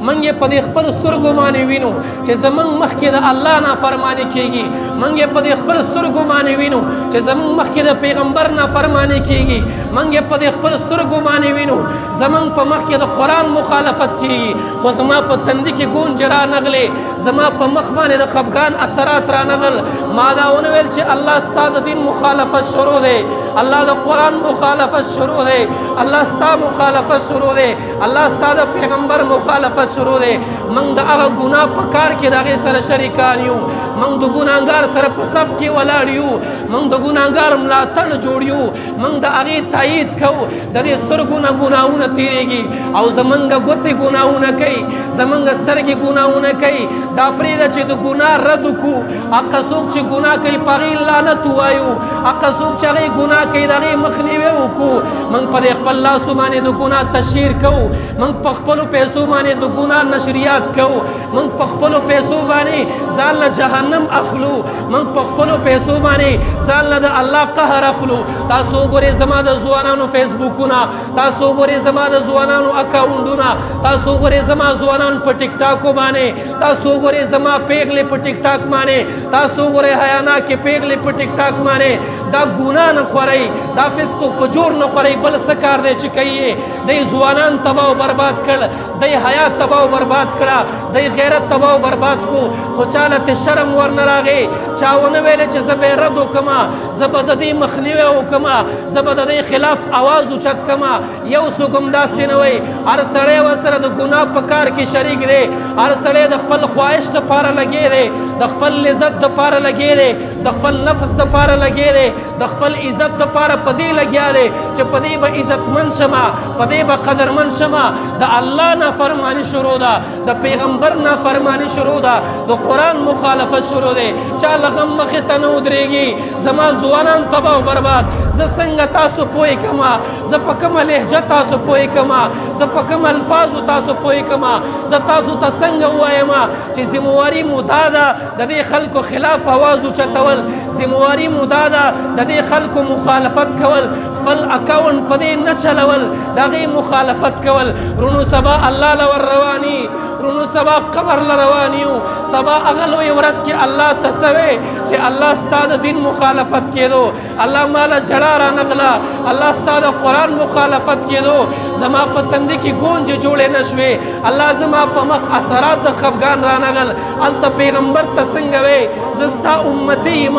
موږ یې په دې خپل سترګو باندې وینو چې زموږ مخکې د الله نافرماني کیږي موږ یې په دې خپل سترګو باندې وینو چې زموږ مخکې د پیغمبر نافرماني کیږي موږ یې په دې خپل سترګو باندې وینو زموږ په مخکې د قرآن مخالفت کیږي خو زما په تندي کې ګونج رانغلې زما په مخ باندې د خفګان اثرات رانغل ما دا ونه ویل چې الله ستا د دین مخالفت شروع دی الله د قرآن مخالفت شروع دی الله ستا مخالفت شروع دی الله ستا د پیغمبر مخالفت شروع دی موږ د هغه ګناه په کار کې د هغې سره شریکان یو موږ د ګناهګار سره په صف کې ولاړ یو موږ د ګناهګار ملاتړ جوړ یو موږ د هغې تایید کوو د دې سترګو نه ګناهونه تېرېږي او زموږ ګوتې ګناهونه کوي زموږ سترګې ګناهونه کوي دا پرېږده چې د ګناه رد وکړو هغه څوک چې ګناه کوي په هغې لعنت ووایو هغه څوک چې هغې ګناه کوي د هغې مخنیوی وکړو موږ په دې خپل لاسو باندې د ګناه تشهیر کوو موږ په خپلو پیسو باندې د ګناه نشریات کوو موږ په خپلو پیسو باندې ځان له جهنم اخلو موږ په خپلو پیسو باندې ځان له د الله قهر اخلو تاسو وګورئ زما د ځوانانو فیسبوکونه تاسو وګورئ زما د ځوانانو اکاونټونه تاسو وګورئ زما ځوانان په ټیک ټاکو باندې تاسو وګورئ زما پیغلې په ټیک ټاک باندې تاسو وګورئ حیانا کې پیغلې په ټیک ټاک باندې دا ګناه نه خورئ دا فسق و فجور نه خورئ بل څه کار دی چې کوي دی ځوانان تباه و برباد کړ دی حیات تباه و برباد کړه دی غیرت تباه و برباد کو خو چاله ته شرم ورنه راغی چا ونه ویلې چې زه به یې رد وکړمه زه به د دې مخنیوی وکړمه زه به د دې خلاف اواز اوچت کړمه یو څوک هم داسې نه وایي هر سړی ورسره د ګناه په کار کې شریک دی هر سړی د خپل خواهش دپاره لګی دی د خپل لذت دپاره لګی دی د خپل نفس دپاره لګی دی د خپل عزت دپاره په دې لګیا دی چې په دې به عزتمند شمه په دې به قدرمند شمه د الله نافرماني شروع ده د پیغمبر نافرماني شروع ده د قرآن مخالفت شروع دی چا له غم مخې ته نه ودرېږي زما ځوانان تباه و برباد زه څنګه تاسو پوه کړمه زه په کومه لهجه تاسو پوه کړمه زه په کوم الفاظو تاسو پوه کړمه زه تاسو ته څنګه ووایم چې ذمواري مو دا ده د دې خلکو خلاف اواز اوچتول ذمواري مو دا ده د دې خلکو مخالفت کول خپل اکاونټ په دې نه چلول د هغې مخالفت کول رونو سبا الله له ور رواني رونو سبا قبر له روان یو سبا هغه لویه ورځ کې الله ته څه وی چې الله ستا د دین مخالفت کېدو الله ماله جړا رانغله الله ستا د قرآن مخالفت کېدو زما په تندي کې ګونجې جوړې نه شوې الله زما په مخ اثرات د خفګان رانغل هلته پیغمبر ته څنګه وی زه ستا امتي یم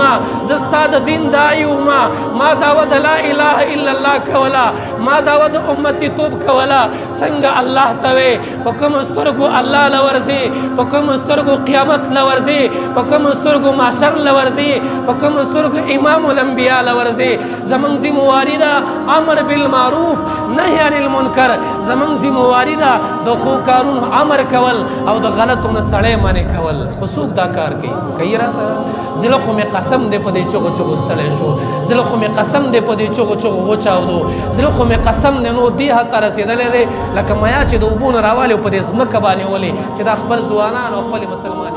زه ستا د دین داعي یم ما دعوه د لا اله الا الله کوله ما دعوه د امتیتوب کوله څنګه الله ته وی په کومو سترګو الله له ورځي په کومو سترګو قیامت له ورځي په کومو سترګو محشر له ورځي په کومو سترګو امام الانبیاء له ورځي زموږ ذمواري ده امر بالمعروف نهي عن المنکر زموږ ذمواري ده د ښو کارونو امر کول او د غلطو نه سړی منې کول خو څوک دا کار کوي را سره زه خو مې قسم دی په دې چغو چغو ستړی شو زه خو مې قسم دی په دې چغو چغو وچاودو زه خو مې قسم دی نو دې حد ته رسېدلی دی لکه میا چې د اوبو نه راوالي او په دې ځمکه باندې ولې چې دا خپل ځوانان او خپل مسلمان